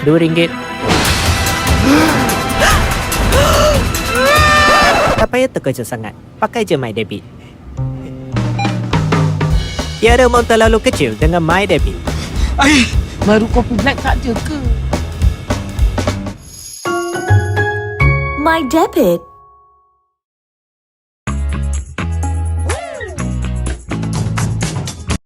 RM2. Tak payah terkejut sangat. Pakai je My Debit. Tiada amount terlalu kecil dengan My Debit. Baru kopi black tak ada ke? My Debit.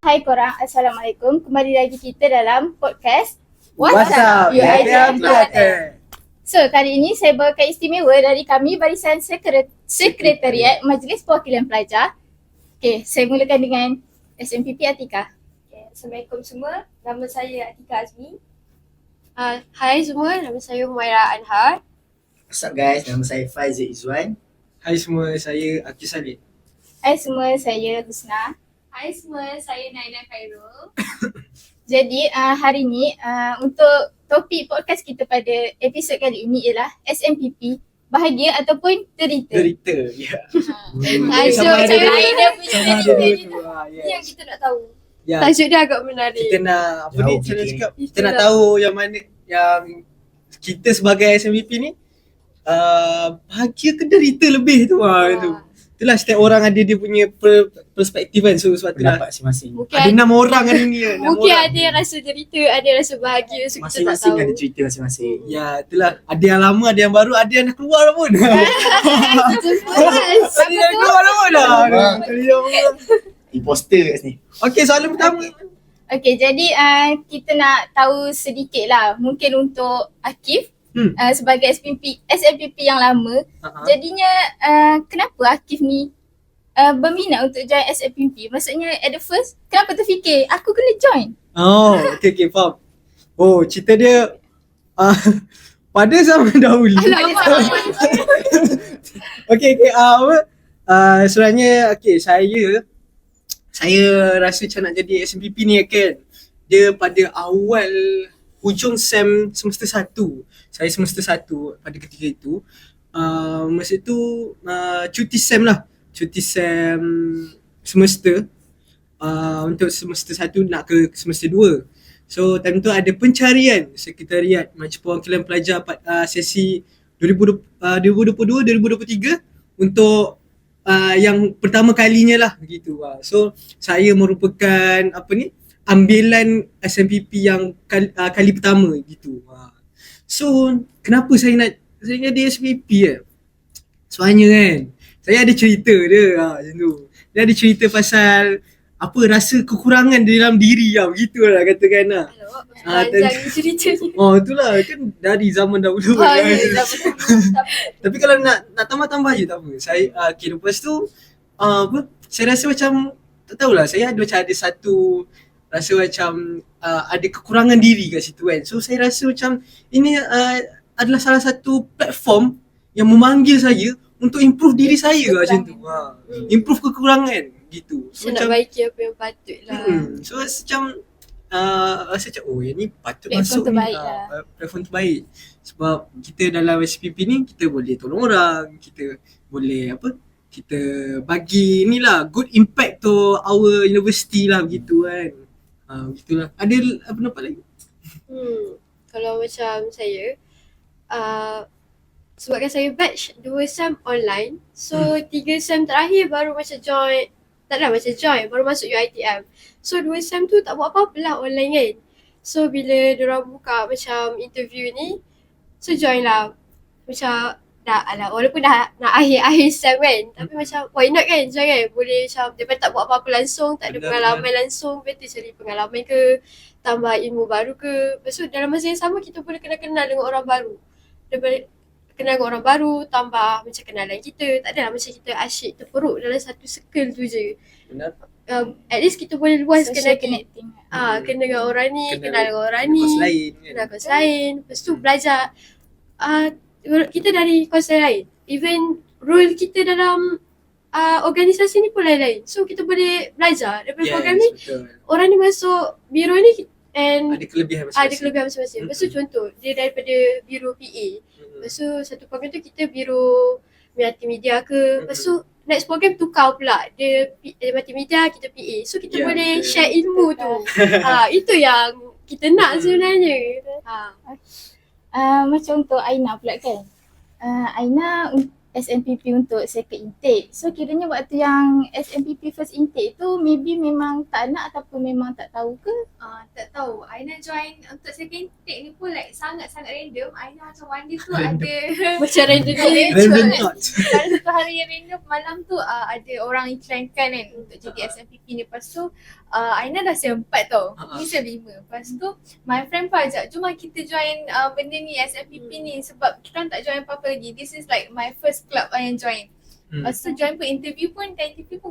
Hai korang, Assalamualaikum. Kembali lagi kita dalam podcast What's up? UiTM Platter. So, kali ini saya bawakan istimewa dari kami Barisan Sekretariat Majlis Perwakilan Pelajar. Okay, saya mulakan dengan SMPP Atika. Okay. Assalamualaikum semua, nama saya Atika Azmi. Hai semua, nama saya Humaira Anhar. What's up guys? Nama saya Faizal Izwan. Hai semua, saya Aki Salid. Hai semua, saya Husna. Hai semua, saya Naina Khairul. Jadi, hari ini untuk topik podcast kita pada episod kali ini ialah SMPP, bahagia ataupun derita. Derita, ya. Tajuk Sama ada macam dua. lain dia punya Sama ada derita dua ni. tu. Yang kita nak tahu. Ya, Tajuk dia agak menarik. kita nak, apa ni, Jauh saya nak fikir. cakap, kita Itulah. nak tahu yang mana, yang kita sebagai SMVP ni, bahagia ke derita lebih tu. Tu. Itulah setiap orang ada dia punya perspektif kan. So sebab tu lah, Pendapat masing-masing. Mungkin ada 6 orang hari ni kan. 6 mungkin orang. ada yang rasa derita, ada yang rasa bahagia. So kita tak Masing-masing tahu. ada cerita masing-masing. Ya, itulah. Ada yang lama, ada yang baru, ada yang dah keluar dah pun. Ada yang keluar dah pun dah. Ada yang- Imposter kat sini. Okey, soalan pertama. Okay, jadi kita nak tahu sedikit lah. Mungkin untuk Akif sebagai SMPP yang lama. Jadinya kenapa Akif ni berminat untuk join SMPP? Maksudnya at the first, kenapa terfikir aku kena join? Oh, okey, faham. Oh, cerita dia pada zaman dahulu. Okey, sebenarnya saya rasa macam nak jadi SMPP ni kan. Dia pada awal hujung sem semester 1. Saya semester 1 pada ketika itu. Masa tu cuti sem lah. Cuti sem semester. Untuk semester 1 nak ke semester 2. So time tu ada pencarian sekretariat Majlis Perwakilan Pelajar sesi 2022-2023 untuk yang pertama kalinya lah begitu. So saya merupakan ambilan SMPP yang kali pertama gitu. So kenapa saya nak jadi SMPP Soalnya kan saya ada cerita dia macam tu. Dia ada cerita pasal apa rasa kekurangan dalam diri begitu lah katakan lah. Panjang ceritanya. Oh itulah kan dari zaman dahulu. Tapi kalau nak tambah-tambah je tak apa. Saya lepas tu saya rasa macam tak tahulah, saya ada satu rasa macam ada kekurangan diri kat situ kan. So saya rasa macam ini adalah salah satu platform yang memanggil saya untuk improve diri saya macam tu. Improve kekurangan gitu. So, Saya nak baiki apa yang patut lah. So macam rasa macam yang ni patut Platform masuk terbaik ni lah. Platform terbaik. Sebab kita dalam SPP ni kita boleh tolong orang, kita boleh kita bagi ni lah good impact to our university lah begitu kan. Begitulah. Ada pendapat lagi? Kalau macam saya, sebabkan saya batch 2 sem online, so 3 sem terakhir baru macam join, baru masuk UiTM. So 2 sem tu tak buat apa-apa lah online kan. So bila diorang buka macam interview ni, so join lah. Macam walaupun dah nak akhir sem kan, tapi macam why not kan, join kan. Boleh macam daripada tak buat apa-apa langsung, tak ada Benar, pengalaman langsung, better cari pengalaman ke, tambah ilmu baru ke. Lepas tu dalam masa yang sama kita boleh kenal dengan orang baru. Daripada kenal dengan orang baru, tambah macam kenalan kita. Tak adalah macam kita asyik terperuk dalam satu circle tu je. Benar. At least kita boleh luaskan Social lagi. connecting. Kenal dengan orang ni, kenal dengan orang kos ni, lain kan. kenal kos lain. Lepas tu belajar kita dari kos lain. Even role kita dalam organisasi ni pun lain-lain. So kita boleh belajar daripada program ni. Betul. Orang ni masuk biro ni and Ada kelebihan masing-masing. ada kelebihan masing-masing. Lepas tu contoh, dia daripada biro PA. Lepas tu satu program tu kita biro multimedia ke. Lepas tu next program tukar pula. Dia multimedia, kita PA. So kita Ya, boleh betul. share ilmu tu. Itu yang kita nak sebenarnya. Macam untuk Aina pula kan. Aina SNPP untuk second intake. So kiranya waktu yang SNPP first intake tu maybe memang tak nak ataupun memang tak tahu ke? Tak tahu. Aina join untuk second intake ni pun like sangat-sangat random. Aina macam one day tu ada macam random Random thoughts. pada satu hari yang random malam tu ada orang iklankan kan untuk jadi SNPP ni. Lepas tu Aina dah sem 4 tau. Ni sem 5. Lepas tu my friend pun ajak, jom kita join benda ni SNPP ni sebab kita orang tak join apa-apa lagi. This is like my first club yang join. Lepas tu join pun interview pun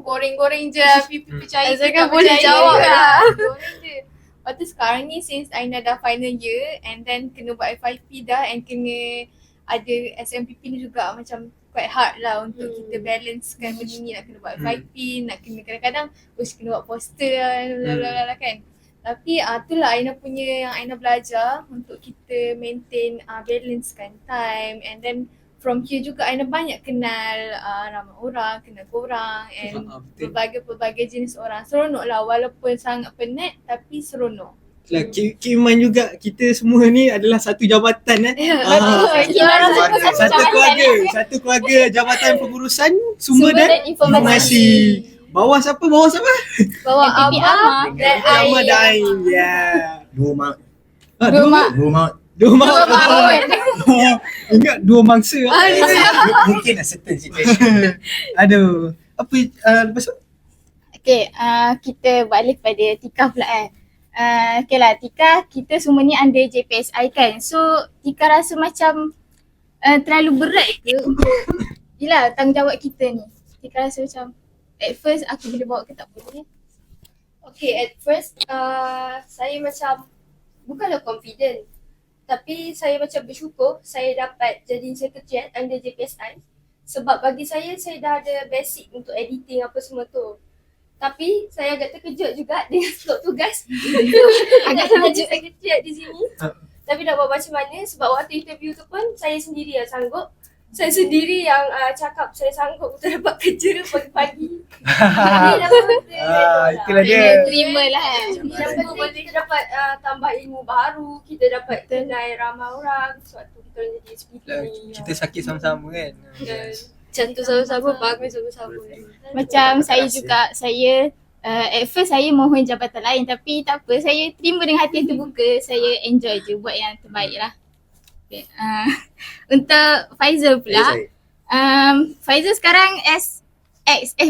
goreng-goreng je. Pipi percaya ke tak boleh percaya jawab ke. lah. Goreng je. Lepas tu sekarang ni since Aina dah final year and then kena buat FYP dah and kena ada SNPP ni juga macam quite hard lah untuk kita balance kan benda ni, nak kena buat FYP, nak kena kadang-kadang kena buat poster lah kan. Tapi itulah Aina punya yang Aina belajar untuk kita maintain balance kan time, and then from here juga Aina banyak kenal ramai orang, kenal korang and pelbagai jenis orang. Seronok lah walaupun sangat penat tapi seronok. Lah, keep in mind juga kita semua ni adalah satu jabatan satu keluarga jabatan pengurusan sumber dan informasi. Bawah siapa? Bawa FPP Abah dan Ahmad dan Ain. Ain. Ya. Dua maut. Dua maut. Dua maut. Ingat dua mangsa. Mungkin certain situation. Aduh. Apa lepas tu? Okay, kita balik pada Tika pula okay lah Tika, kita semua ni under JPSI kan. So Tika rasa macam terlalu berat ke untuk yelah tanggungjawab kita ni. Tika rasa macam at first aku boleh bawa ke tak boleh. Okay, at first saya macam bukanlah confident, tapi saya macam bersyukur saya dapat jadi secretariat under JPSI sebab bagi saya dah ada basic untuk editing apa semua tu. Tapi saya agak terkejut juga dengan slot tugas. Agak terkejut secretariat di sini. Tapi dah buat macam mana sebab waktu interview tu pun saya sendiri yang sanggup. Saya sendiri yang cakap saya sanggup untuk dapat kerja pagi-pagi. Jadi itulah dia. Terima lah. Yang penting kita dapat tambah ilmu baru, kita dapat kenal ramai orang. Suatu kita orang jadi SPP ni. Kita sakit sama-sama kan. Cantik sama-sama, bagus sama-sama. Macam saya juga, saya at first saya mohon jabatan lain tapi tak apa, saya terima dengan hati yang terbuka. Saya enjoy je buat yang terbaik lah. Okay. Untuk Faizal pula, Faizal sekarang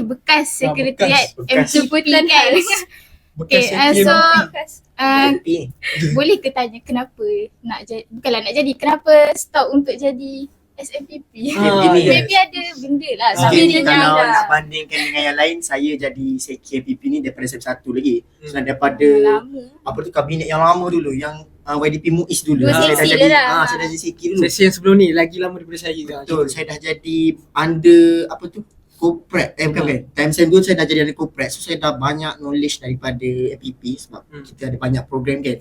bekas sekretariat M2T kan. Okay, so boleh ke tanya kenapa nak jadi, bukanlah nak jadi, kenapa stop untuk jadi SNPP? Maybe ada benda lah Mungkin sambil kalau ada. nak bandingkan dengan yang lain, saya jadi SNPP ni daripada SEM 1 lagi. Daripada Lama. apa tu kabinet yang lama dulu, yang YDP Muiz dulu. Dua Saya dah sesi jadi dah. saya dah jadi seki dulu. Sesi yang sebelum ni lagi lama daripada saya juga. Betul, saya dah jadi under apa tu? Corporate. Bukan. Time saya dulu saya dah jadi under corporate. So saya dah banyak knowledge daripada FPP sebab kita ada banyak program kan.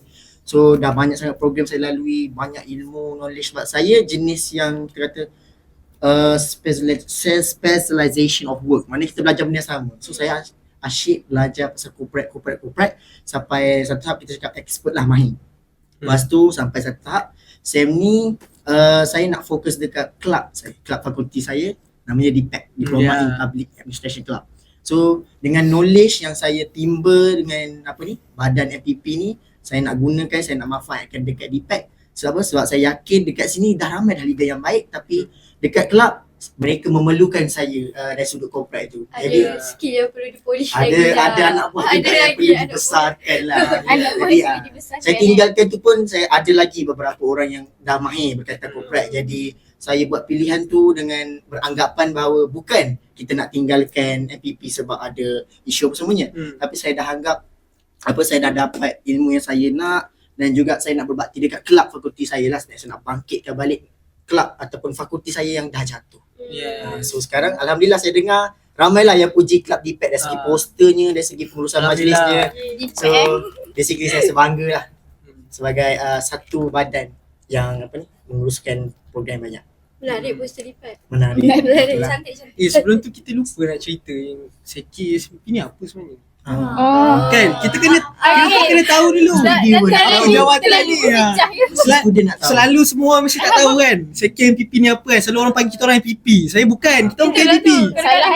So dah banyak sangat program saya lalui, banyak ilmu, knowledge sebab saya jenis yang kita kata specialization of work. Maknanya kita belajar benda yang sama. So saya asyik belajar pasal corporate sampai satu tahap kita cakap expert lah mahir. Lepas tu sampai satu tahap SEM ni saya nak fokus dekat club fakulti saya, namanya DPAC, Diploma in Public Administration Club. So dengan knowledge yang saya timba dengan badan FPP ni, saya nak gunakan, saya nak manfaatkan dekat DPAC. Sebab saya yakin dekat sini dah ramai dah liga yang baik, tapi dekat kelab mereka memerlukan saya dari sudut corporate tu. Jadi Ada skill yang perlu dipolish ada lagi lah. anak buah Ada juga yang lagi, perlu anak dibesarkan lah. Anak buah Jadi, yang dibesarkan. saya tinggalkan tu pun saya ada lagi beberapa orang yang dah mahir berkaitan corporate. Jadi saya buat pilihan tu dengan beranggapan bahawa bukan kita nak tinggalkan FPP sebab ada isu apa semuanya. Tapi saya dah anggap saya dah dapat ilmu yang saya nak, dan juga saya nak berbakti dekat kelab fakulti saya lah. Saya nak bangkitkan balik kelab ataupun fakulti saya yang dah jatuh. So sekarang Alhamdulillah saya dengar ramailah yang puji kelab DPAC dari segi posternya, dari segi pengurusan majlisnya. So basically saya sebangga lah sebagai satu badan yang menguruskan program banyak. Menarik poster lipat. Menarik. Menarik, Itulah. cantik. Sebelum tu kita lupa nak cerita yang Seki SPP ni apa sebenarnya? Kan kita kena tahu dulu. Tanggungjawab tadi selalu semua orang mesti tak tahu kan. Second MPP ni apa kan. Selalu orang panggil kita orang MPP. Saya bukan. Kita bukan MPP. Salah.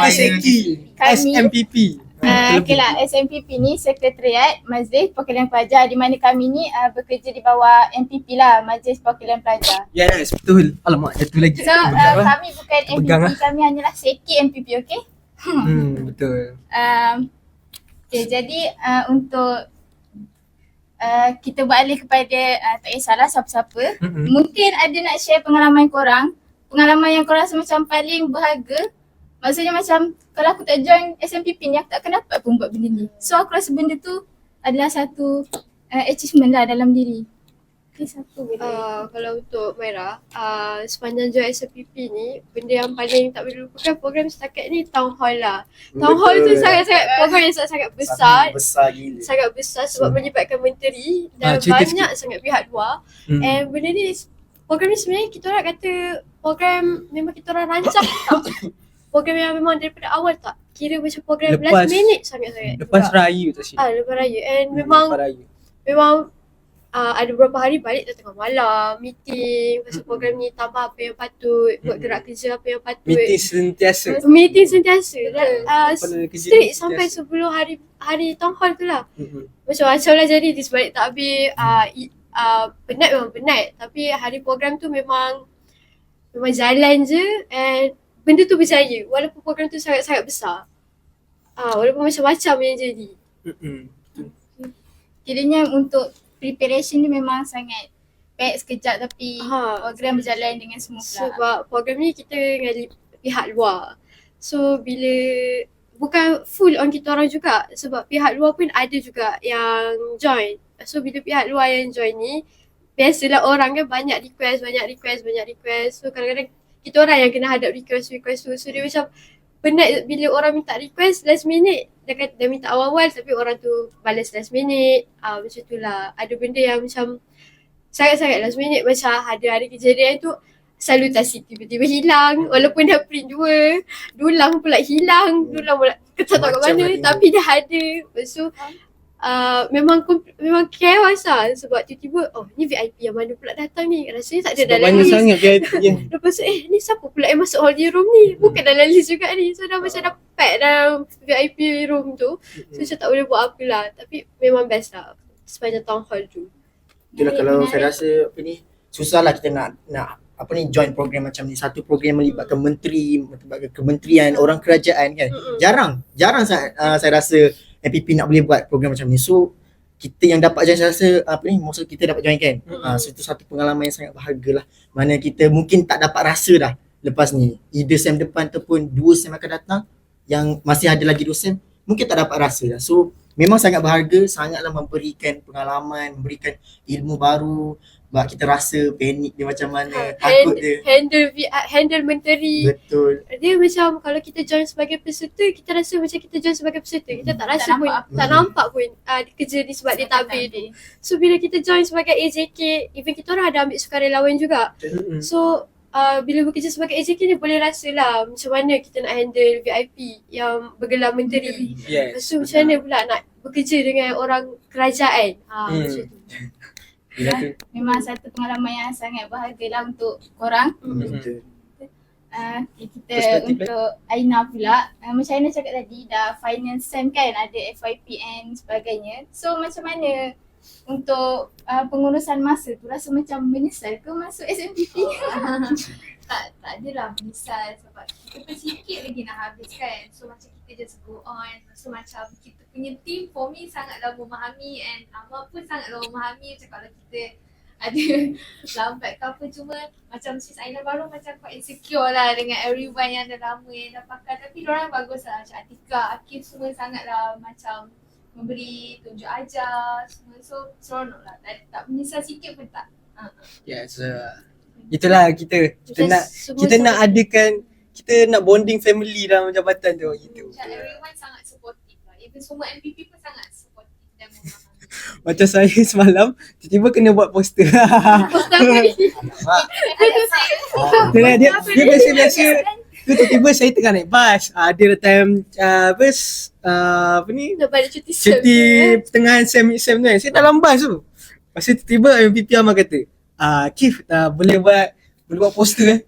Seki. SMPP. Okay lah, SMPP ni Sekretariat Majlis Perwakilan Pelajar, di mana kami ni bekerja di bawah MPP lah, Majlis Perwakilan Pelajar. Yes, betul. Alamak, jatuh lagi. So kami bukan Pegang MPP, kami hanyalah Seki MPP, okay? Betul. Okay, jadi untuk kita beralih kepada tak kisahlah siapa-siapa. Mungkin ada nak share pengalaman korang. Pengalaman yang korang rasa macam paling berharga. Maksudnya macam kalau aku tak join SMPP ni, aku tak akan dapat pun buat benda ni. So aku rasa benda tu adalah satu achievement lah dalam diri. Okay, satu benda. Kalau untuk Maira, sepanjang join SPP ni, benda yang paling tak boleh lupakan program setakat ni Town Hall lah. Town Hall tu sangat-sangat program yang sangat besar. Besar gila. Sangat besar sebab melibatkan menteri dan banyak sangat pihak luar. And benda ni, program ni sebenarnya kita orang kata program memang kita orang rancang tak. Program yang memang daripada awal tak kira macam program last minute sangat-sangat. Lepas raya tak sih? Lepas raya. And memang ada beberapa hari balik dah tengah malam, meeting, pasal program ni tambah apa yang patut, buat gerak kerja apa yang patut. Meeting sentiasa. Straight sampai sebelum hari town hall tu lah. Macam-macam lah jadi di sebalik tak habis. Penat memang penat. Tapi hari program tu memang jalan je and benda tu berjaya walaupun program tu sangat-sangat besar. Walaupun macam-macam yang jadi. Kiranya untuk preparation ni memang sangat baik sekejap tapi program berjalan dengan smooth lah. Sebab program ni kita dengan pihak luar. So bila bukan full on kita orang juga sebab pihak luar pun ada juga yang join. So bila pihak luar yang join ni, biasalah orang kan banyak request. So kadang-kadang kita orang yang kena hadap request tu. So dia macam penat bila orang minta request last minute. Dah minta awal-awal tapi orang tu balas last minute. Macam tu lah. Ada benda yang macam sangat-sangat last minute. Macam ada kejadian tu salutasi tiba-tiba hilang. Walaupun dah print dua. Dulang pula hilang. Dulang pula tak tahu kat mana. Tapi dah ada. So memang chaos lah sebab tiba-tiba ni VIP yang mana pula datang ni, rasanya tak ada dalam list. Banyak sangat VIP lepas tu ni siapa pula yang masuk holiday room ni, bukan dalam list juga ni. So dah macam dah pack dalam VIP room tu. So macam tak boleh buat apa lah. Tapi memang best lah sepanjang town hall tu. Itulah kalau saya rasa susah lah kita nak join program macam ni. Satu program melibatkan menteri, melibatkan kementerian, orang kerajaan kan. Jarang saya rasa MPP nak boleh buat program macam ni. So kita yang dapat join, saya rasa maksud kita dapat join kan. So itu satu pengalaman yang sangat berharga lah. Mana kita mungkin tak dapat rasa dah lepas ni. Either sem depan ataupun 2 sem akan datang yang masih ada lagi 2 sem, mungkin tak dapat rasa dah. So memang sangat berharga, sangatlah memberikan pengalaman, memberikan ilmu baru. Buat kita rasa panik dia macam mana, takut dia. Handle menteri. Betul. Dia macam kalau kita join sebagai peserta, kita rasa macam kita join sebagai peserta. Kita tak rasa pun, tak nampak pun kerja ni sebab dia tabir tu. So bila kita join sebagai AJK, even kita orang ada ambil sukarelawan juga. So bila bekerja sebagai AJK ni boleh rasa lah macam mana kita nak handle VIP yang bergelar menteri. So macam mana pula nak bekerja dengan orang kerajaan. Macam tu. Memang satu pengalaman yang sangat berharga lah untuk korang. Kita untuk Aina pula, macam Aina cakap tadi dah final sem kan, ada FYP and sebagainya. So macam mana untuk pengurusan masa tu, rasa macam menyesal ke masuk SMPP? Tak adalah menyesal sebab kita pun sikit lagi nak habis kan. So macam kita just go on. So macam kita punya team for me sangatlah memahami and Amal pun sangatlah memahami macam kalau kita ada lambat ke apa. Cuma macam sis Aina baru macam quite insecure lah dengan everyone yang dah lama yang dah pakai. Tapi diorang bagus lah, macam Atika, Akif semua sangatlah macam memberi tunjuk ajar semua. So seronok lah, tak menyesal sikit pun tak. Yes, itulah kita nak adakan, kita nak bonding family dalam jabatan tu gitu. Macam everyone sangat supportive lah. Even semua MPP pun sangat supportive dan memahami. Macam saya semalam tiba-tiba kena buat poster. Poster apa ni? Dia biasa-biasa Tu tiba-tiba saya tengah naik bas. Dia time apa ni? Dah balik cuti sem Cuti tu, pertengahan sem tu kan. Saya dalam bas tu. Lepas tu tiba-tiba MPP Amal kata, Kif, boleh buat poster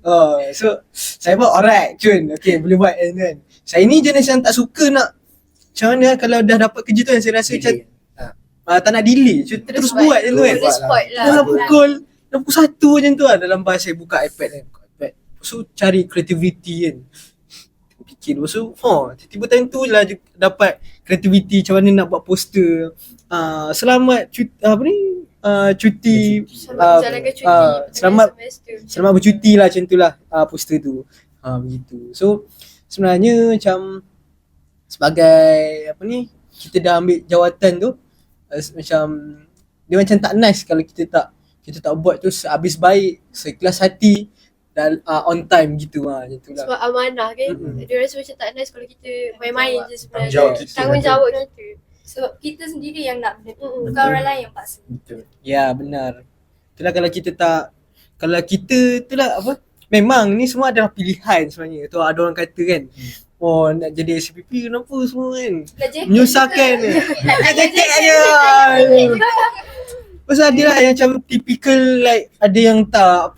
so saya buat alright Cun. Okay, boleh buat kan. Saya ni jenis yang tak suka nak macam mana kalau dah dapat kerja tu yang saya rasa macam tak nak delay. Terus buat je tu kan. on the spot lah. Dah pukul 1 macam tu lah dalam bas saya buka iPad kan. Lepas tu cari creativity kan. Fikir lepas tu tiba-tiba time tu lah dapat creativity macam mana nak buat poster. Selamat cuti cuti Selamat menjalankan cuti selamat semester. selamat bercuti lah macam tu lah poster tu. Begitu. So sebenarnya macam sebagai kita dah ambil jawatan tu macam dia macam tak nice kalau kita tak buat tu sehabis baik, seikhlas hati dan on time gitu macam tu lah. Sebab amanah kan. Dia rasa macam tak nice kalau kita main-main je sebenarnya. Tanggungjawab kita. Tanggungjawab kita. Sebab kita sendiri yang nak benda tu, bukan Betul. orang lain yang paksa. Betul. Ya, benar. Itulah kalau kita itulah memang ni semua adalah pilihan sebenarnya. Tu ada orang kata kan, nak jadi SPP kenapa semua kan? Nak jacket Menyusahkan juga. ni. Nak jacket aja. Pasal ada lah yang macam typical like ada yang tak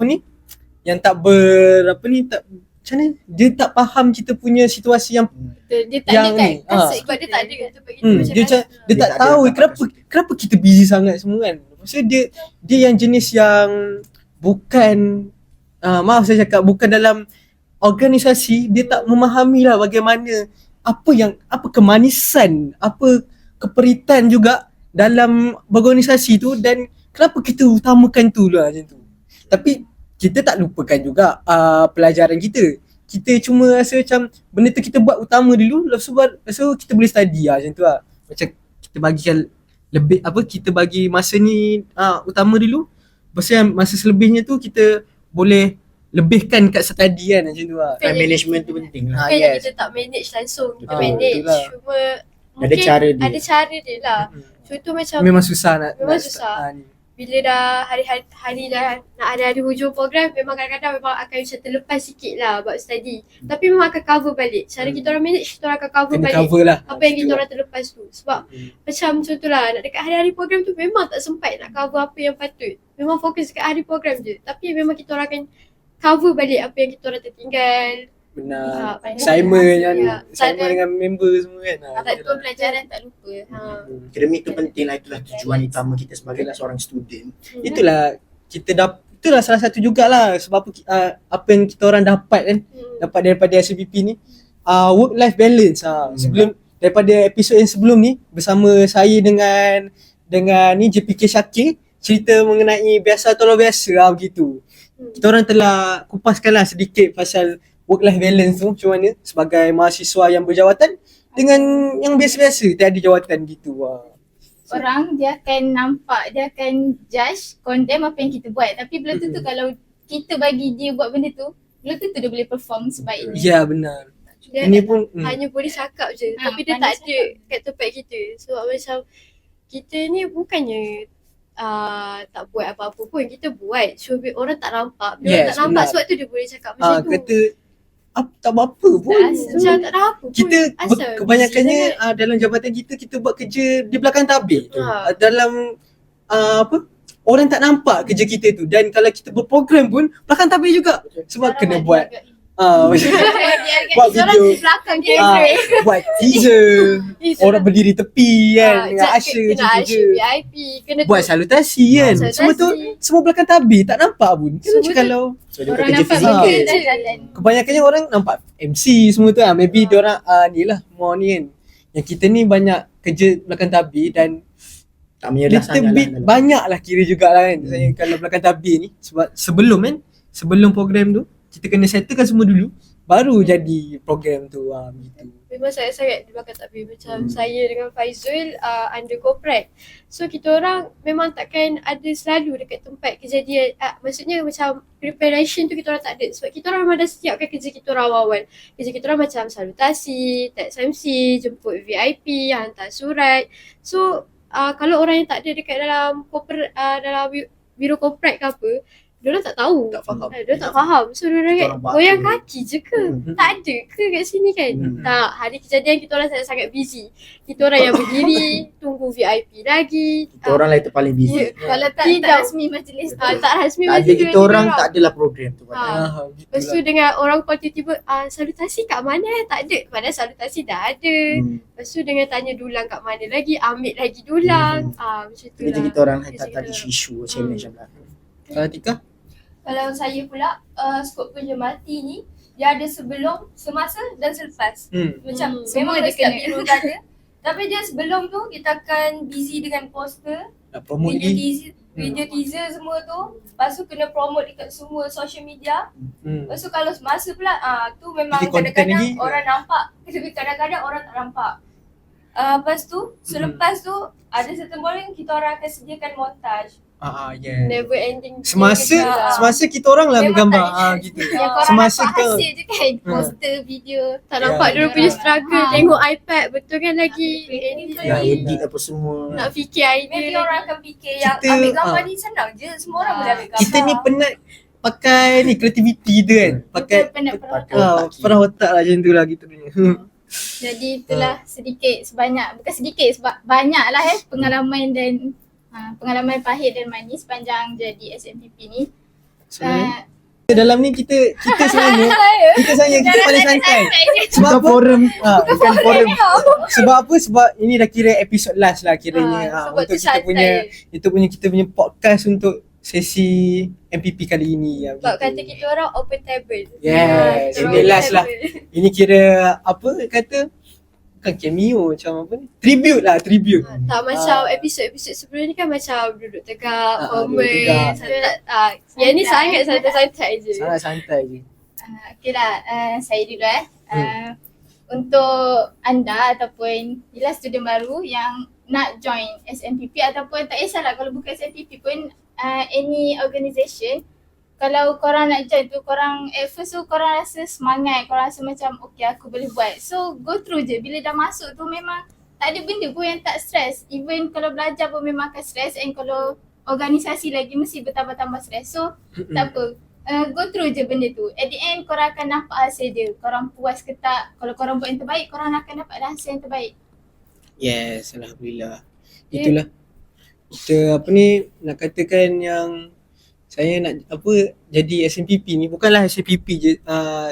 yang tak tak macam mana? Dia tak faham kita punya situasi yang Dia tak Yang ada kan. ni, Sebab dia tak ada kat tempat kita macam dia tak Dia tak ada tahu dapat kenapa kita busy sangat semua kan. Maksud dia yang jenis yang bukan maaf saya cakap bukan dalam organisasi, dia tak memahami lah bagaimana apa kemanisan, apa keperitan juga dalam berorganisasi tu dan kenapa kita utamakan tu lah macam tu. Tapi kita tak lupakan juga pelajaran kita. Kita cuma rasa macam benda tu kita buat utama dulu, lepas tu kita boleh study lah macam tu lah. Macam kita bagikan lebih kita bagi masa ni utama dulu. Lepas tu yang masa selebihnya tu kita boleh lebihkan kat study kan macam tu lah. Time management tu penting lah. Bukan yang kita tak manage langsung. Kita Betul, manage. itulah. Cuma Ada mungkin cara dia. Ada cara dia lah. Contoh macam Memang susah nak susah. ni. bila dah hari dah nak ada hujung program, memang kadang-kadang memang akan macam terlepas sikit lah buat study. Tapi memang akan cover balik. Cara kita orang manage, kita orang akan cover Kena balik cover lah. apa yang kita orang terlepas tu. Sebab macam contohlah nak dekat hari-hari program tu memang tak sempat nak cover apa yang patut. Memang fokus dekat hari program je. Tapi memang kita orang akan cover balik apa yang kita orang tertinggal. Benar. Ah, Assignment ya. assignment dengan member semua kan. Tak tu pelajaran tak lupa. Akademik tu penting lah, itulah tujuan utama kita sebagai seorang student. Itulah itulah salah satu jugalah sebab apa yang kita orang dapat kan, dapat daripada SPP ni, work life balance. Sebelum daripada episod yang sebelum ni bersama saya dengan ni JPK Syakir, cerita mengenai biasa atau luar biasa begitu. Kita orang telah kupaskanlah sedikit pasal work life balance tu macam mana sebagai mahasiswa yang berjawatan dengan yang biasa-biasa tiada jawatan gitu. Orang dia akan nampak, dia akan judge, condemn apa yang kita buat. Tapi belum tentu kalau kita bagi dia buat benda tu, belum tentu dia boleh perform sebaik ni. Ya, benar. Dia Ini pun hanya boleh cakap je, tapi dia pandai tak ada kat tempat kita. Sebab macam kita ni bukannya tak buat apa-apa pun, kita buat. So orang tak nampak, bila orang Yes, tak nampak benar. sebab tu dia boleh cakap macam tu. kata tak buat apa pun. Macam tak ada apa pun. Kita Asal kebanyakannya busy sangat. dalam jabatan kita buat kerja di belakang tabir. Dalam orang tak nampak kerja kita tu, dan kalau kita berprogram pun belakang tabir juga. Sebab kena buat buat video, Di belakang kamera. buat teaser, orang berdiri tepi kan dengan kena usher je usher VIP, kena buat salutasi kan. Salutasi. Semua tu semua belakang tabir tak nampak pun. Kan Semua macam tu- kalau So dia buat Orang kerja nampak fizikal. benda dah jalan. kebanyakannya orang nampak MC semua tu maybe dia orang ni lah more ni kan. Yang kita ni banyak kerja belakang tabir dan Tak menyedah little sangat bit lah. banyak lah kira jugalah kan. Saya kalau belakang tabir ni sebab sebelum program tu kita kena settlekan semua dulu baru jadi program tu gitu. Memang sangat-sangat di belakang tabir. Macam saya dengan Faizul under corporate. So kita orang memang takkan ada selalu dekat tempat kejadian. Maksudnya macam preparation tu kita orang tak ada. Sebab kita orang memang dah siapkan kerja kita orang awal-awal. Kerja kita orang macam salutasi, teks MC, jemput VIP, hantar surat. So kalau orang yang tak ada dekat dalam corporate, dalam biro corporate ke apa, diorang tak tahu. Tak faham. Diorang tak faham. So diorang Kita orang buat goyang apa? kaki je ke? Tak ada ke kat sini kan? Tak. Hari kejadian kita orang sangat busy. Kita orang yang berdiri tunggu VIP lagi. Kita orang lah itu paling busy. Kalau tak Tidak. rasmi majlis tu. Tak rasmi Tak ada majlis kita tu orang, diorang. tak adalah program tu. Lepas tu dengan orang call tiba-tiba salutasi kat mana tak ada. Padahal salutasi dah ada. Lepas tu dengan tanya dulang kat mana lagi, ambil lagi dulang. Macam tu Kerja lah. kita orang Kerja tak kita ada orang. isu-isu challenge lah. Kalau Tika? Kalau saya pula, skop kerja multi ni, dia ada sebelum, semasa dan selepas. Macam semua memang dia dia setiap kena. minggu ada. Tapi dia sebelum tu, kita akan busy dengan poster, Nak promote video lagi? teaser, video teaser semua tu. Lepas tu kena promote dekat semua social media. Lepas tu kalau semasa pula, tu memang Bikin content kadang-kadang lagi? orang nampak. Tapi kadang-kadang orang tak nampak. Lepas tu, selepas tu, ada certain point kita orang akan sediakan montage. Yeah. Never ending. Semasa kita orang lah Memang bergambar. tak ada. Gitu. Yang korang Semasa nampak kita hasil je kan, poster, video. Tak nampak Ya. diorang punya struggle. Tengok iPad betul kan lagi. Edit Nak lagi. edit apa semua. Nak fikir idea Maybe lagi. orang akan fikir yang Kita, ambil gambar ni senang je. Semua orang boleh ambil gambar. Kita ni penat pakai ni kreativiti kita kan. Pakai penat Pakai otak perah otak lah macam tu lah kita punya. Jadi itulah sedikit sebanyak, bukan sedikit, banyak lah pengalaman dan pengalaman pahit dan manis sepanjang jadi SMPP ni. Sebenarnya dalam ni kita sebenarnya kita paling santai. Sebab apa? forum. Bukan forum. Sebab apa? Sebab ini dah kira episod last lah kiranya. sebab Untuk tu santai. kita punya podcast untuk sesi MPP kali ini. Sebab kata kita orang open table. Yes, Kita orang ini open last lah. table. Ini kira apa kata? Bukan cameo macam apa ni? Tribute lah, tribute. Tak macam episod-episod sebelum ni kan macam duduk tegak, duduk tegak. formal, yang ni sangat santai-santai je. Sangat santai je. Okay lah, saya dulu untuk anda ataupun yelah student baru yang nak join SMPP ataupun tak kisahlah kalau bukan SMPP pun any organisation, kalau korang nak join tu korang at first tu korang rasa semangat, korang rasa macam okay aku boleh buat, so go through je. Bila dah masuk tu memang tak ada benda pun yang tak stress, even kalau belajar pun memang akan stress, and kalau organisasi lagi mesti bertambah-tambah stress, so tak apa. Go through je benda tu. At the end korang akan nampak hasil dia. Korang puas ke tak. Kalau korang buat yang terbaik, korang akan dapat hasil yang terbaik. Yes, alhamdulillah. Itulah. Kita apa ni nak katakan yang saya nak apa jadi SMPP ni bukanlah SMPP je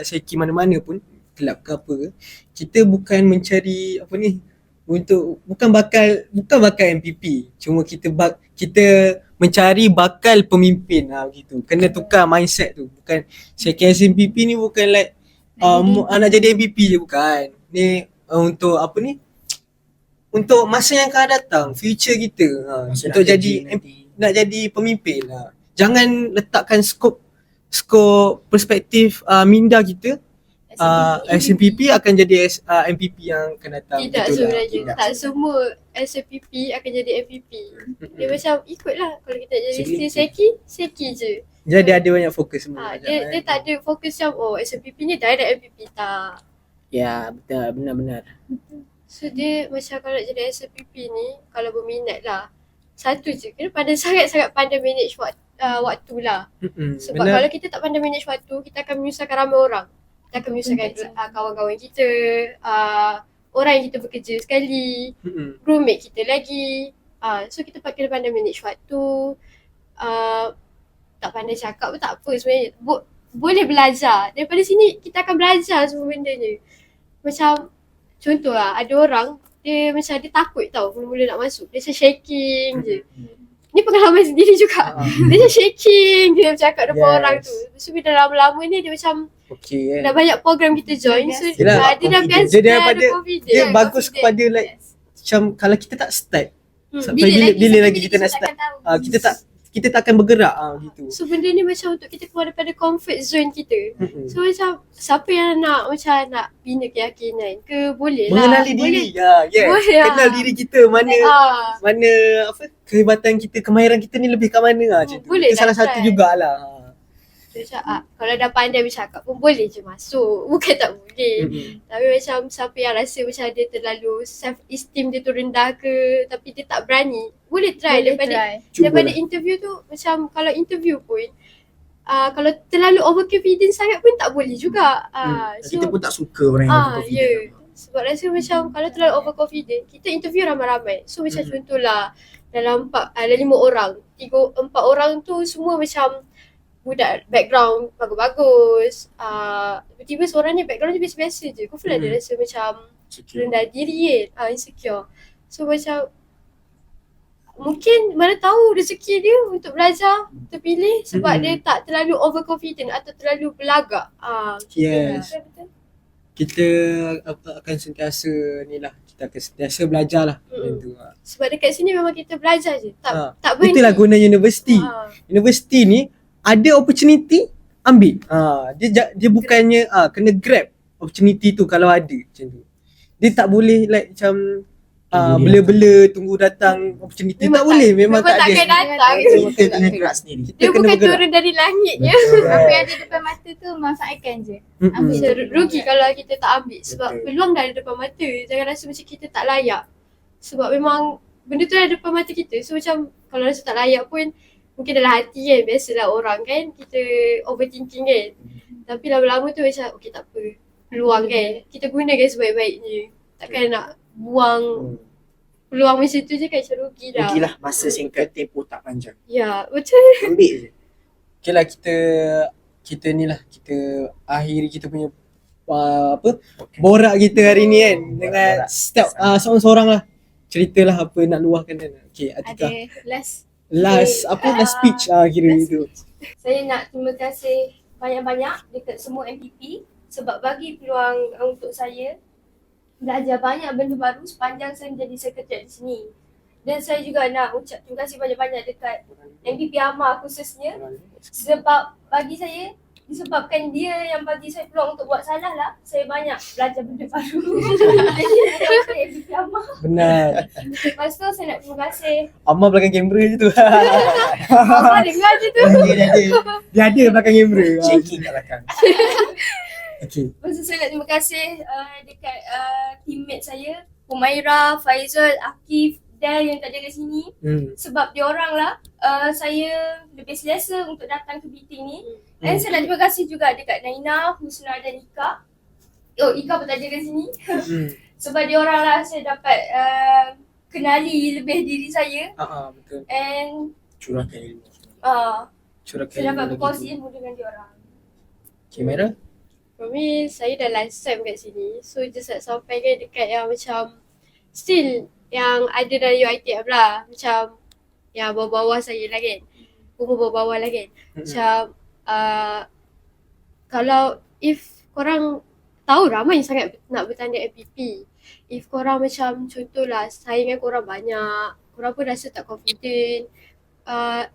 seki mana-mana pun, kelab ke apa ke. Kita bukan mencari apa ni untuk bukan bakal MPP. Cuma kita mencari bakal pemimpin gitu. Kena tukar mindset tu. Bukan seki SMPP ni bukan like nak jadi MPP je, bukan. Ni untuk apa ni? Untuk masa yang akan datang, future kita untuk nak jadi pemimpin lah. Jangan letakkan skop perspektif minda kita SMPP akan jadi MPP yang akan datang. Tidak sebenarnya. Tak semua SMPP akan jadi MPP. Dia macam ikutlah. Kalau kita nak jadi seki je. Jadi ada banyak fokus semua. Dia tak ada fokus yang SMPP ni direct MPP, tak. Ya, betul, benar-benar. So dia macam kalau nak jadi SMPP ni, kalau berminat lah, satu je, kena pandai sangat-sangat pandai manage waktu lah. Sebab benar. kalau kita tak pandai manage waktu, kita akan menyusahkan ramai orang. Kita akan menyusahkan kawan-kawan kita, orang yang kita bekerja sekali, roommate kita lagi. So kita kena pandai manage waktu. Tak pandai cakap pun tak apa sebenarnya. Boleh belajar. Daripada sini kita akan belajar semua benda ni. Macam contoh lah, ada orang dia macam dia takut tau mula-mula nak masuk. Dia macam shaking je. Ni pengalaman sendiri juga. Dia macam shaking dia bercakap depan orang tu. So bila lama-lama ni dia macam dah banyak program kita join. So Yelah, dia dah biasa, dia dah daripada ada confidence. dia bagus kepada like macam kalau kita tak start bila lagi kita nak start kita tak akan bergerak gitu. So benda ni macam untuk kita keluar daripada comfort zone kita. So macam siapa yang nak bina keyakinan ke, boleh lah. Mengenali diri. Boleh lah. Kenal diri kita mana apa kehebatan kita, kemahiran kita ni lebih kat mana macam tu. boleh Itu salah lah satu try. jugalah. Macam kalau dah pandai bercakap pun boleh je masuk. Bukan tak boleh. Tapi macam siapa yang rasa macam dia terlalu self-esteem dia tu rendah ke, tapi dia tak berani, boleh try. Daripada interview tu, macam kalau interview pun kalau terlalu overconfident sangat pun tak boleh juga. Kita pun tak suka orang yang confident. Sebab rasa macam kalau terlalu overconfident, kita interview ramai-ramai. So macam contohlah dalam 5 orang, 4 orang tu semua macam budak background bagus-bagus. Tiba-tiba seorang ni background dia biasa-biasa je. Kau pula dia rasa macam rendah diri kan, insecure. So macam mungkin mana tahu rezeki dia untuk belajar terpilih sebab dia tak terlalu overconfident atau terlalu belagak. Yes. Betul. Kita akan sentiasa ni lah, kita akan sentiasa belajar lah. Macam tu. Sebab dekat sini memang kita belajar je. Tak berhenti. Itulah guna universiti. Universiti ni ada opportunity, ambil. Dia bukannya kena grab opportunity tu kalau ada macam tu. Dia tak boleh like macam bela-bela tunggu datang opportunity. Tak boleh, memang tak ada. Takkan datang. Kita kena gerak sendiri. Dia bukan turun dari langit je. Apa yang ada depan mata tu manfaatkan je. Ambil rugi kalau kita tak ambil sebab peluang dah ada depan mata. Jangan rasa macam kita tak layak. Sebab memang benda tu ada depan mata kita. So macam kalau rasa tak layak pun mungkin dalam hati kan, biasalah orang kan, kita overthinking kan. Tapi lama-lama tu macam okay tak apa, peluang kan, kita gunakan sebaik-baiknya. Takkan nak buang peluang macam tu je kan, macam rugi dah. Rugilah, masa singkat, tempoh tak panjang. Ya, betul. Ambil je. Okay lah, kita ni lah, kita akhiri kita punya borak kita hari ni kan, dengan setiap seorang-seorang lah ceritalah apa nak luahkan kan. Okay, Atika, Ada last speech kira itu. Saya nak terima kasih banyak-banyak dekat semua MPP sebab bagi peluang untuk saya belajar banyak benda baru sepanjang saya menjadi sekretariat di sini. Dan saya juga nak ucap terima kasih banyak-banyak dekat MPP Amar khususnya sebab bagi saya, disebabkan dia yang bagi saya peluang untuk buat salah lah, saya banyak belajar benda baru. Jadi MPP Amar. Benar. Lepas tu saya nak terima kasih Amar belakang kamera je tu. Amar dengar je tu. Dia ada belakang kamera. Checking kat belakang. Okay. Lepas tu saya nak terima kasih dekat teammate saya, Humaira, Faizal, Akif, Del yang tak ada kat sini. Sebab diorang lah saya lebih selesa untuk datang ke meeting ni. Dan saya nak terima kasih juga dekat Naina, Husna dan Ika. Ika pun tak ada kat sini. Sebab diorang lah saya dapat kenali lebih diri saya. Betul. And Curahkan ilmu. Curahkan saya dapat ilmu berkongsi lagi tu. ilmu dengan diorang. Kamera? For me, saya dah last time kat sini. So just nak sampaikan dekat yang macam still yang ada dalam UiTM lah. Macam yang bawah-bawah saya lah kan. Umur bawah-bawah lah kan. Macam kalau if korang tahu ramai sangat nak bertanding MPP. If korang macam contohlah saingan korang banyak, korang pun rasa tak confident.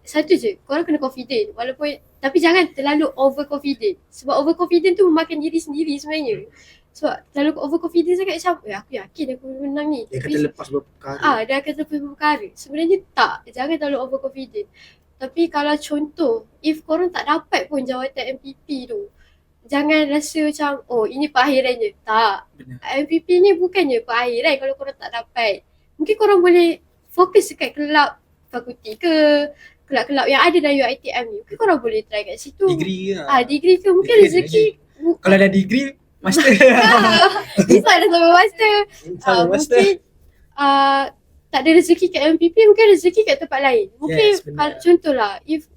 Satu je, korang kena confident walaupun, tapi jangan terlalu overconfident. Sebab overconfident tu memakan diri sendiri sebenarnya. Sebab terlalu overconfident sangat macam aku yakin aku menang ni. Dia kata lepas berperkara. Dia akan terlepas berperkara. Sebenarnya tak, jangan terlalu overconfident. Tapi kalau contoh, if korang tak dapat pun jawatan MPP tu, jangan rasa macam ini perakhirannya. Tak. Benar. MPP ni bukannya perakhiran kalau korang tak dapat. Mungkin korang boleh fokus dekat kelab fakulti ke, kelab-kelab yang ada dalam UiTM ni. Mungkin korang boleh try kat situ. Degree lah. Degree ke mungkin Degree rezeki. Kalau ada degree, master. Bisa dah sama master. Sama master. Mungkin tak ada rezeki kat MPP, mungkin rezeki kat tempat lain. Mungkin Yes, benar. kalau contohlah, if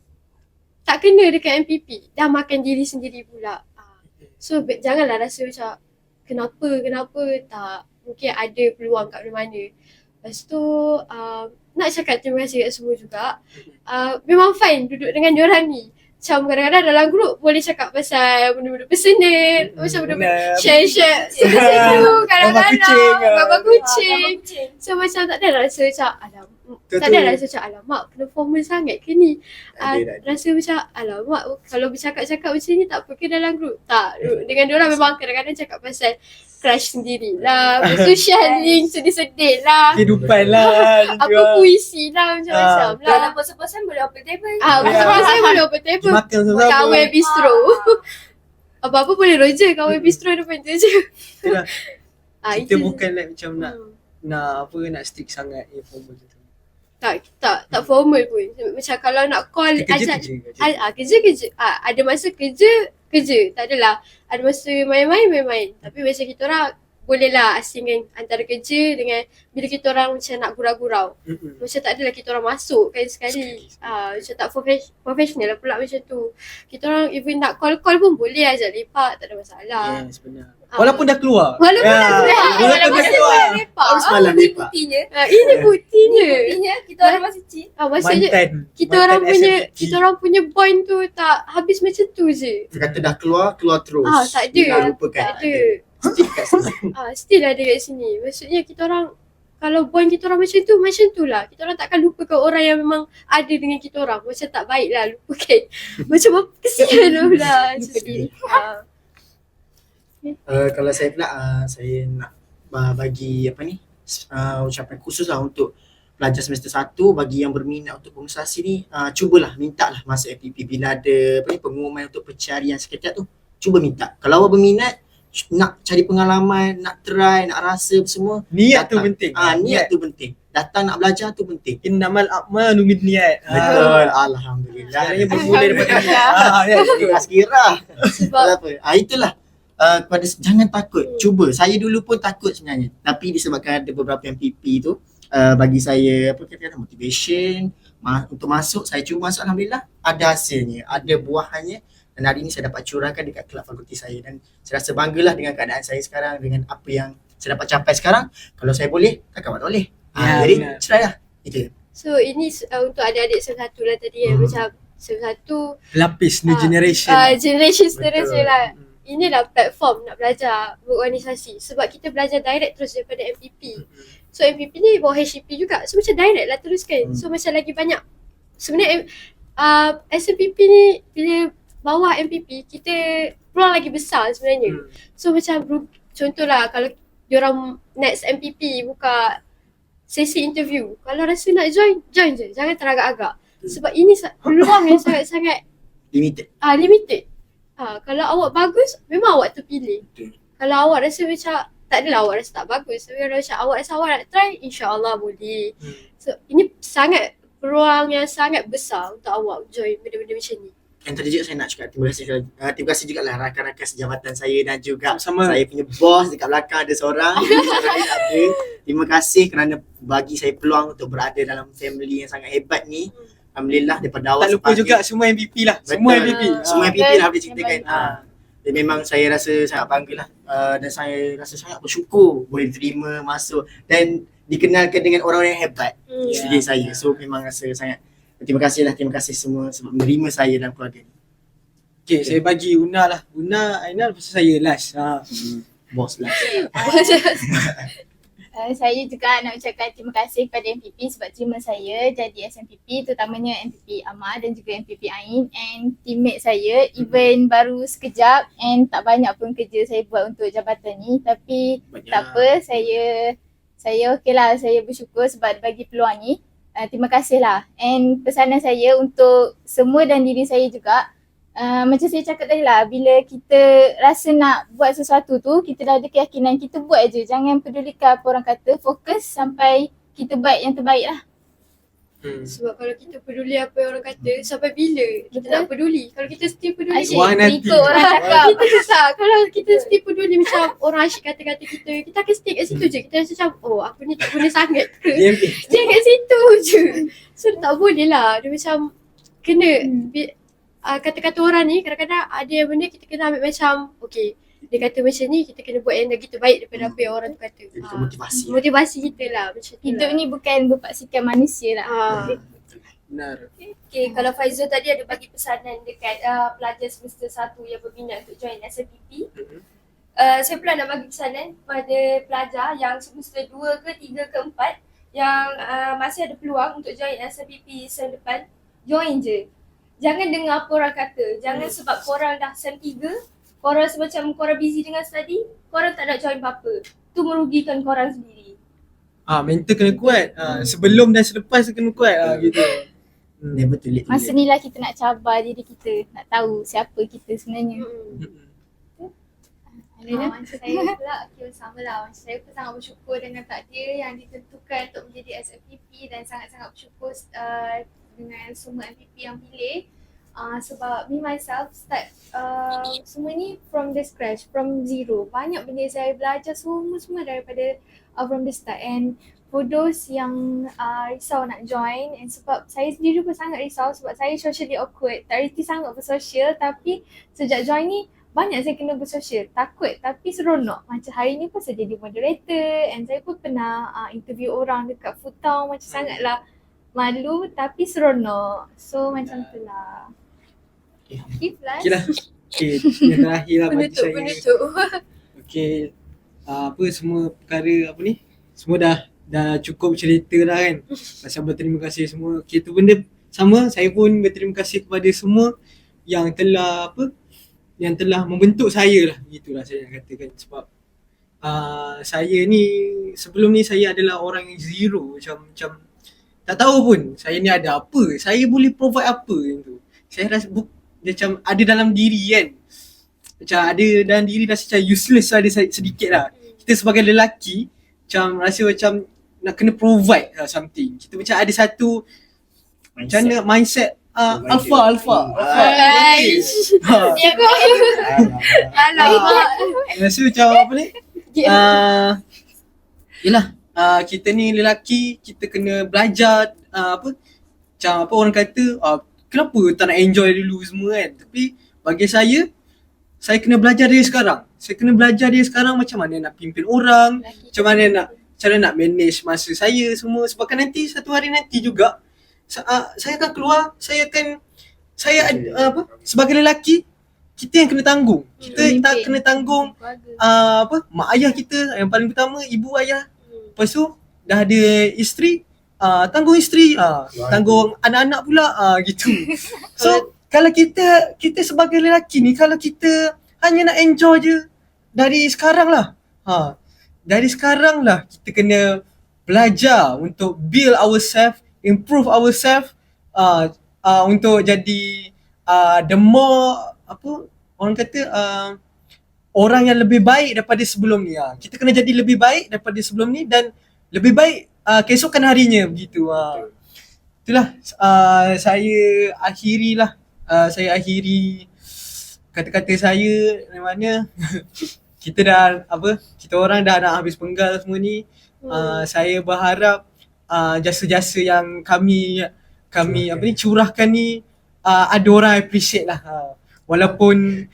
tak kena dekat MPP, dah makan diri sendiri pula. So janganlah rasa macam kenapa tak, mungkin ada peluang kat mana-mana. Lepas tu nak cakap terima kasih kat semua juga. Memang fine duduk dengan diorang ni. Macam kadang-kadang dalam grup boleh cakap pasal benda-benda personal, macam benda-benda share sesuatu kadang-kadang babak kucing. So macam tak ada rasa macam tak ada rasa macam alamak kena formal sangat ke ni. Rasa macam alamak kalau bercakap-cakap macam ni tak apa ke dalam grup. Tak, dengan diorang memang kadang-kadang cakap pasal crush sendiri lah. Lepas tu sharing sedih-sedih lah. Kehidupan lah. Apa puisi lah macam-macam lah. Kalau bosan-bosan boleh open table. Bosan-bosan boleh open table. Makan sama-sama. Kawai bistro. Apa-apa boleh roja kawai bistro depan tu je. Kita bukan like macam nak stick sangat informal tu. Tak formal pun. Macam kalau nak call ajak kerja. Ada masa kerja. Tak adalah. Ada masa main-main. Tapi macam kita orang bolehlah asingkan antara kerja dengan bila kita orang macam nak gurau-gurau. Macam tak adalah kita orang masuk kan sekali. Macam tak professional lah pula macam tu. Kita orang even nak call pun boleh ajak lepak, tak ada masalah. Yes, benar. Walaupun dah keluar. Walaupun dah keluar. Lepak. Harus malam lepak. Buktinya. Ini buktinya. Buktinya kita orang masih cik. Maksudnya Mantan. kita orang punya bond tu tak habis macam tu je. Kata dah keluar terus. Tak ada. Jangan lupakan. Tak ada. Stick kat sini. Still ada kat sini. Maksudnya kita orang kalau bond kita orang macam tu lah. Kita orang takkan lupakan orang yang memang ada dengan kita orang. Macam tak baik lah lupakan. Macam apa kesian lah pula. Kalau saya pula saya nak bagi ucapan khusus lah untuk pelajar semester 1 bagi yang berminat untuk pengurusi ni, cubalah mintalah masuk FPP bila ada pengumuman untuk pencarian sekretariat tu, cuba minta. Kalau awak berminat nak cari pengalaman, nak try, nak rasa semua, Niat tu datang. penting. Niat tu penting. Datang nak belajar tu penting. Innamal a'malu binniyat. Betul. Alhamdulillah. Caranya bermula daripada niat. Kira-kira. Sebab apa? Itulah. Kepada jangan takut. Cuba. Saya dulu pun takut sebenarnya. Tapi disebabkan ada beberapa MPP tu bagi saya kata motivation untuk masuk. Saya cuba masuk, alhamdulillah ada hasilnya, ada buahannya. Dan hari ini saya dapat curahkan dekat kelab fakulti saya dan saya rasa banggalah dengan keadaan saya sekarang, dengan apa yang saya dapat capai sekarang. Kalau saya boleh, takkan awak tak boleh. Jadi try lah. Itu. so ini untuk adik-adik semester 1 lah tadi macam semester 1 Lapis new generation. generation seterusnya Betul. lah. Inilah platform nak belajar berorganisasi sebab kita belajar direct terus daripada MPP. So MPP ni bawah HCP juga. So macam direct lah teruskan. So macam lagi banyak. Sebenarnya SMPP ni bila bawah MPP kita peluang lagi besar sebenarnya. So macam contohlah kalau diorang next MPP buka sesi interview, kalau rasa nak join je. Jangan teragak-agak. Sebab ini peluang yang sangat-sangat Limited. limited. Kalau awak bagus, memang awak terpilih. Kalau awak rasa macam, tak adalah awak rasa tak bagus. Tapi kalau macam awak rasa awak nak try, insya-Allah boleh. So ini sangat peluang yang sangat besar untuk awak join benda-benda macam ni. Yang tadi juga saya nak cakap terima kasih juga lah rakan-rakan sejabatan saya dan juga Sama-sama. saya punya bos dekat belakang ada seorang. Ada. Terima kasih kerana bagi saya peluang untuk berada dalam family yang sangat hebat ni. Alhamdulillah daripada awal Tak lupa juga semua MVP lah. Semua Betul. MVP. Semua MVP lah boleh ceritakan. Dan memang saya rasa sangat bangga lah. Dan saya rasa sangat bersyukur boleh terima masuk dan dikenalkan dengan orang-orang yang hebat seperti saya. So memang rasa sangat terima kasih semua sebab menerima saya dalam keluarga ni. Okay, saya bagi Una lah. Una, Ainal pasal saya last. Bos lah. Saya juga nak ucapkan terima kasih kepada MPP sebab terima saya jadi SMPP, terutamanya MPP Amar dan juga MPP Ain and teammate saya. Even baru sekejap and tak banyak pun kerja saya buat untuk jabatan ni, tapi tak apa, saya okey lah, saya bersyukur sebab bagi peluang ni. Terima kasih lah. And pesanan saya untuk semua dan diri saya juga, macam saya cakap tadi lah, bila kita rasa nak buat sesuatu tu, kita dah ada keyakinan, kita buat je. Jangan pedulikan apa orang kata, fokus sampai kita buat yang terbaik lah. Sebab kalau kita peduli apa yang orang kata, sampai bila kita nak peduli? Kalau kita still peduli Asyik Wah, nanti. ikut orang cakap. kita susah. Kalau kita still peduli macam orang asyik kata-kata kita akan stay kat situ je. Kita rasa macam, oh aku ni tak guna sangat ke? Dia kat situ je. So tak boleh lah. Dia macam kena kata-kata orang ni kadang-kadang ada yang benda kita kena ambil macam okay, dia kata macam ni, kita kena buat yang lagi terbaik daripada apa yang orang tu kata. Jadi motivasi. Motivasi kita lah macam tu. Hidup lah. ni bukan berpaksikan manusia lah. Benar. Okay, kalau Faizal tadi ada bagi pesanan dekat pelajar semester 1 yang berminat untuk join SMPP. Saya pula nak bagi pesanan kepada pelajar yang semester 2 ke 3 ke 4 yang masih ada peluang untuk join SMPP sem depan. Join je. Jangan dengar apa orang kata. Jangan sebab korang dah sem 3, korang semacam korang busy dengan study, korang tak nak join apa-apa. Tu merugikan korang sendiri. Mental kena kuat. Sebelum dan selepas kena kuat gitu. Never too late. Masa ni lah kita nak cabar diri kita, nak tahu siapa kita sebenarnya. Macam saya pula sama lah. Macam saya pun sangat bersyukur dengan takdir yang ditentukan untuk menjadi SFPP dan sangat-sangat bersyukur dengan semua MPP yang pilih. Sebab me myself start semua ni from the scratch, from zero. Banyak benda saya belajar semua daripada from the start. And for those yang risau nak join, and sebab saya sendiri pun sangat risau sebab saya socially awkward, tak reti sangat bersosial, tapi sejak join ni banyak saya kena bersosial, takut tapi seronok. Macam hari ni pun saya jadi moderator, and saya pun pernah interview orang dekat Food Town, macam sangatlah malu tapi seronok. So macam tu lah. Ikhlas. Okay lah. Okay, yang terakhir lah bagi saya. Penutup. Okay, apa semua perkara apa ni, semua dah cukup cerita dah kan. Pasal berterima kasih semua. Okay, tu benda sama, saya pun berterima kasih kepada semua yang telah yang telah membentuk saya lah, gitulah saya nak katakan. Sebab saya ni sebelum ni saya adalah orang yang zero, macam tak tahu pun saya ni ada apa, saya boleh provide apa gitu. Saya rasa macam ada dalam diri kan, macam ada dalam diri dah secara useless ada sedikit lah. Kita sebagai lelaki macam rasa macam nak kena provide lah something. Kita macam ada satu macam mana mindset alpha. Alamak. Rasa macam apa ni? Yelah, kita ni lelaki, kita kena belajar macam apa orang kata, kenapa tak nak enjoy dulu semua kan. Tapi bagi saya kena belajar dari sekarang. Saya kena belajar dari sekarang macam mana nak pimpin orang, macam mana cara nak manage masa saya semua. Sebab kan nanti satu hari nanti juga saya akan keluar, sebagai lelaki kita yang kena tanggung. Kita tak kena tanggung mak ayah kita yang paling pertama, ibu ayah. Lepas tu dah ada isteri, tanggung isteri, tanggung anak-anak pula, gitu. So kalau kita sebagai lelaki ni, kalau kita hanya nak enjoy je dari sekarang lah. Dari sekarang lah kita kena belajar untuk build ourselves, improve ourselves, untuk jadi the more orang kata orang yang lebih baik daripada sebelum ni. Kita kena jadi lebih baik daripada sebelum ni dan lebih baik keesokan harinya, begitu. Itulah saya akhiri kata-kata saya, di mana kita orang dah nak habis penggal semua ni. Saya berharap jasa-jasa yang kami curahkan ni ada orang appreciate lah. Walaupun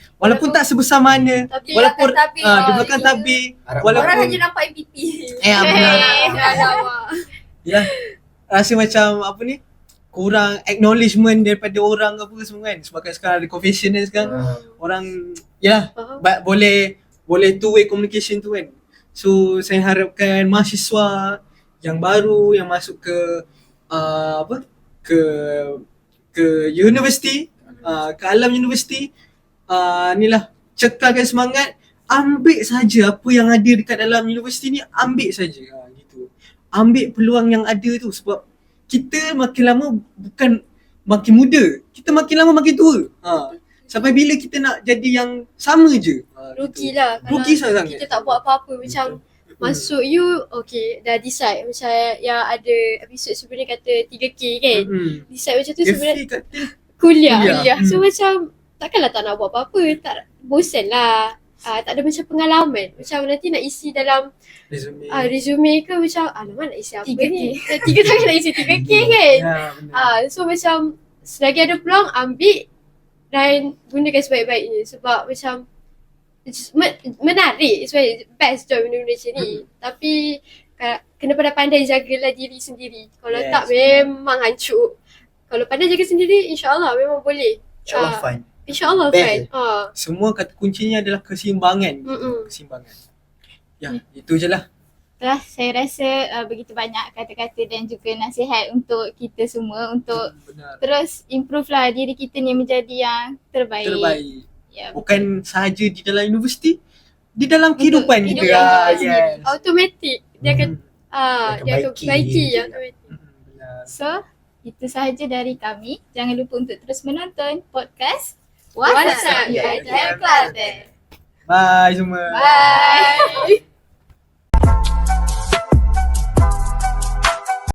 tak sebesar mana, Tapi walaupun belakang di belakang tabir, Orang walaupun hanya nampak MVP. benar. Alamak. Ya, rasa macam kurang acknowledgement daripada orang apa semua kan. Sebab kan sekarang ada confession kan sekarang. Orang boleh two-way communication tu kan. So saya harapkan mahasiswa yang baru yang masuk ke universiti, ke alam universiti, inilah cekalkan semangat, ambil saja apa yang ada dekat dalam universiti ni, ambil saja, gitu. Ambil peluang yang ada tu, sebab kita makin lama bukan makin muda, kita makin lama makin tua. Sampai bila kita nak jadi yang sama je? Rugi gitu. lah Rugi kalau sangat. kita tak buat apa-apa. Macam masuk you, okay, dah decide. Macam yang ada episod sebelum ni kata 3K kan. Decide macam tu sebenarnya kuliah. So macam takkanlah tak nak buat apa-apa. Tak, bosan lah. Tak ada macam pengalaman. Macam nanti nak isi dalam resume ke macam alamak nak isi apa 3K. ni. 3 tahun nak isi 3K kan. So macam selagi ada peluang ambil dan gunakan sebaik-baiknya. Sebab macam menarik, it's best job benda-benda macam ni. Tapi kena pandai jagalah diri sendiri. Kalau tak memang hancur. Kalau pandai jaga sendiri, insyaAllah memang boleh. InsyaAllah fun. InsyaAllah Best. fine. Semua kata kuncinya adalah keseimbangan. Keseimbangan. Ya, itu je lah. Itulah, saya rasa begitu banyak kata-kata dan juga nasihat untuk kita semua untuk Benar. terus improve lah diri kita ni menjadi yang terbaik. Terbaik. Ya, Bukan sahaja di dalam universiti, di dalam kehidupan kita. kehidupan kita Yes. sendiri. Automatik. Dia akan dia akan perbaiki perbaiki. juga. Automatik. Benar. So, itu sahaja dari kami. Jangan lupa untuk terus menonton podcast WhatsApp UiTM Kelantan. Bye semua. Bye.